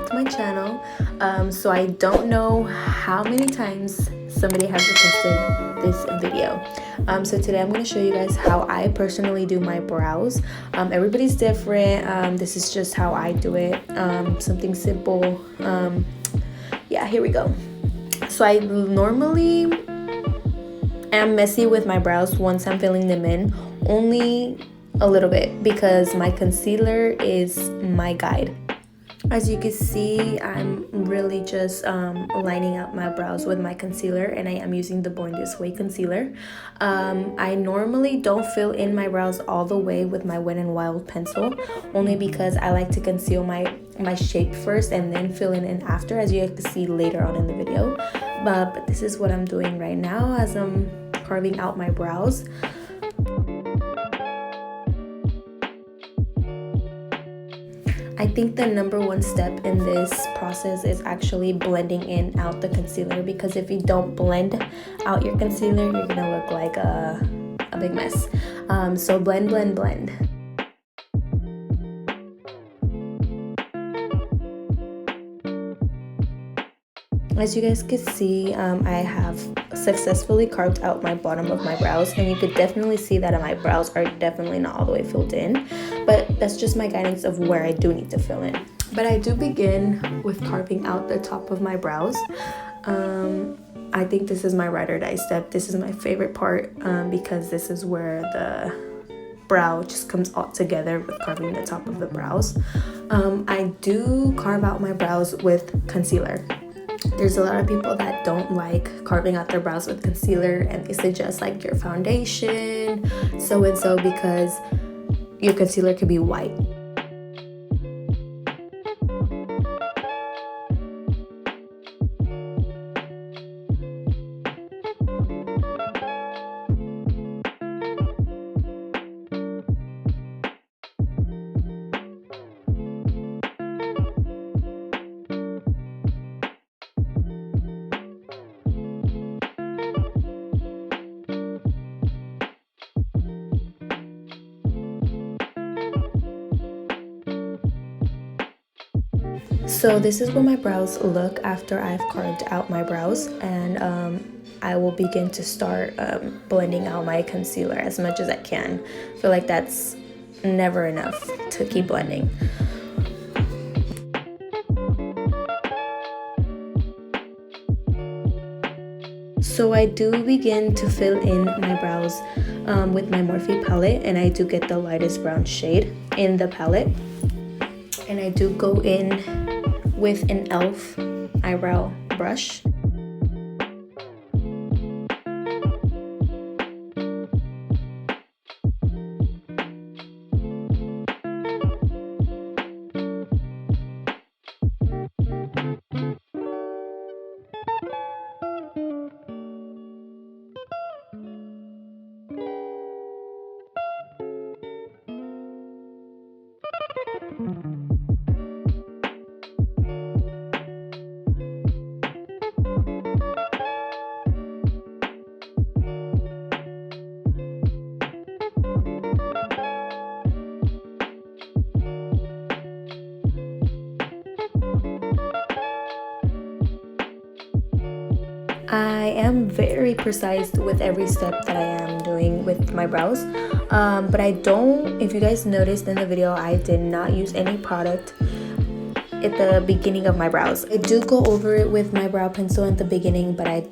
back to my channel. So I don't know how many times somebody has requested this video. So today I'm going to show you guys how I personally do my brows. Everybody's different. This is just how I do it. Something simple. Yeah, here we go. So I normally am messy with my brows once I'm filling them in, only a little bit, because my concealer is my guide. As you can see, I'm really just lining up my brows with my concealer, and I am using the Born This Way concealer. I normally don't fill in my brows all the way with my Wet n Wild pencil, only because I like to conceal my shape first and then fill in after, as you can see later on in the video. But this is what I'm doing right now as I'm carving out my brows. I think the number one step in this process is actually blending in out the concealer, because if you don't blend out your concealer, you're gonna look like a big mess. So blend, blend, blend. As you guys can see, I have successfully carved out my bottom of my brows, and you could definitely see that my brows are definitely not all the way filled in, but that's just my guidance of where I do need to fill in. But I do begin with carving out the top of my brows. I think this is my ride or die step. This is my favorite part because this is where the brow just comes all together with carving the top of the brows. I do carve out my brows with concealer. There's a lot of people that don't like carving out their brows with concealer, and they suggest like your foundation, so and so, because your concealer could be white. So this is what my brows look after I've carved out my brows, and I will begin to start blending out my concealer as much as I can. I feel like that's never enough to keep blending. So I do begin to fill in my brows with my Morphe palette, and I do get the lightest brown shade in the palette, and I do go in with an e.l.f. eyebrow brush. I am very precise with every step that I am doing with my brows, but I don't, if you guys noticed in the video, I did not use any product at the beginning of my brows. I do go over it with my brow pencil at the beginning, but I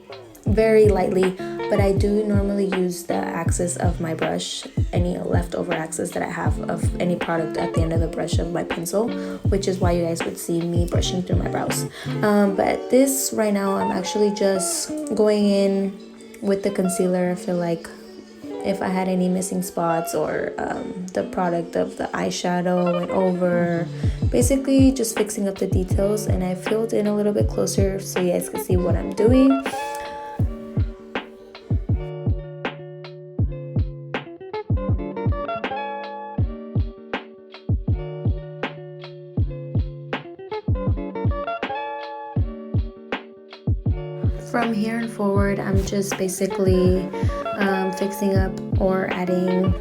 very lightly, but I do normally use the axis of my brush, any leftover axis that I have of any product at the end of the brush of my pencil, which is why you guys would see me brushing through my brows. But this right now, I'm actually just going in with the concealer. I feel like if I had any missing spots, or the product of the eyeshadow went over, basically just fixing up the details, and I filled in a little bit closer so you guys can see what I'm doing. From here and forward, I'm just basically fixing up or adding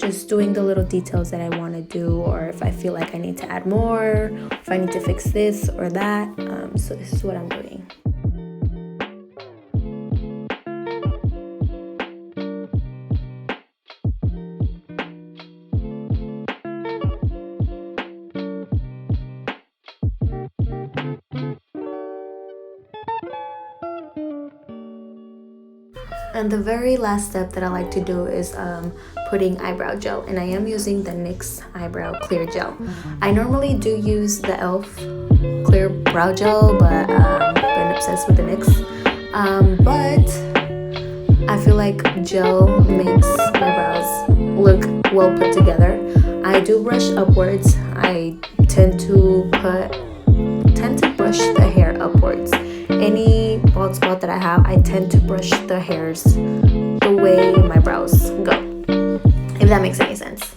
just doing the little details that I want to do, or if I feel like I need to add more, if I need to fix this or that. So this is what I'm doing. And the very last step that I like to do is putting eyebrow gel, and I am using the NYX eyebrow clear gel. I normally do use the e.l.f. clear brow gel, but been obsessed with the NYX. But I feel like gel makes my brows look well put together. I do brush upwards. I tend to brush the hair upwards. Any bald spot that I have, I tend to brush the hairs the way my brows go, if that makes any sense.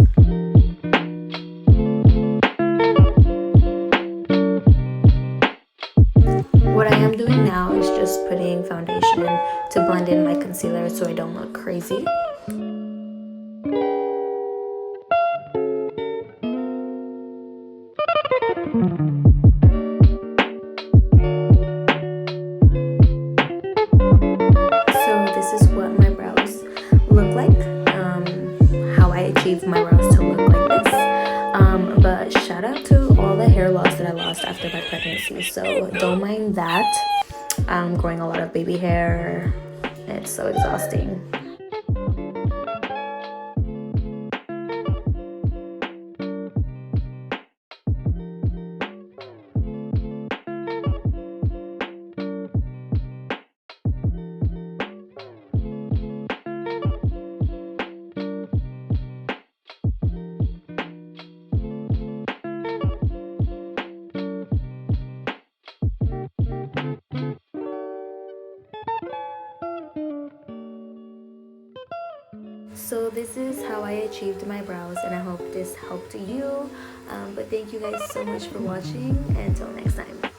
What I am doing now is just putting foundation to blend in my concealer so I don't look crazy. My brows to look like this, but shout out to all the hair loss that I lost after my pregnancy, so don't mind that. I'm growing a lot of baby hair. It's so exhausting. So this is how I achieved my brows, and I hope this helped you. But thank you guys so much for watching. Until next time.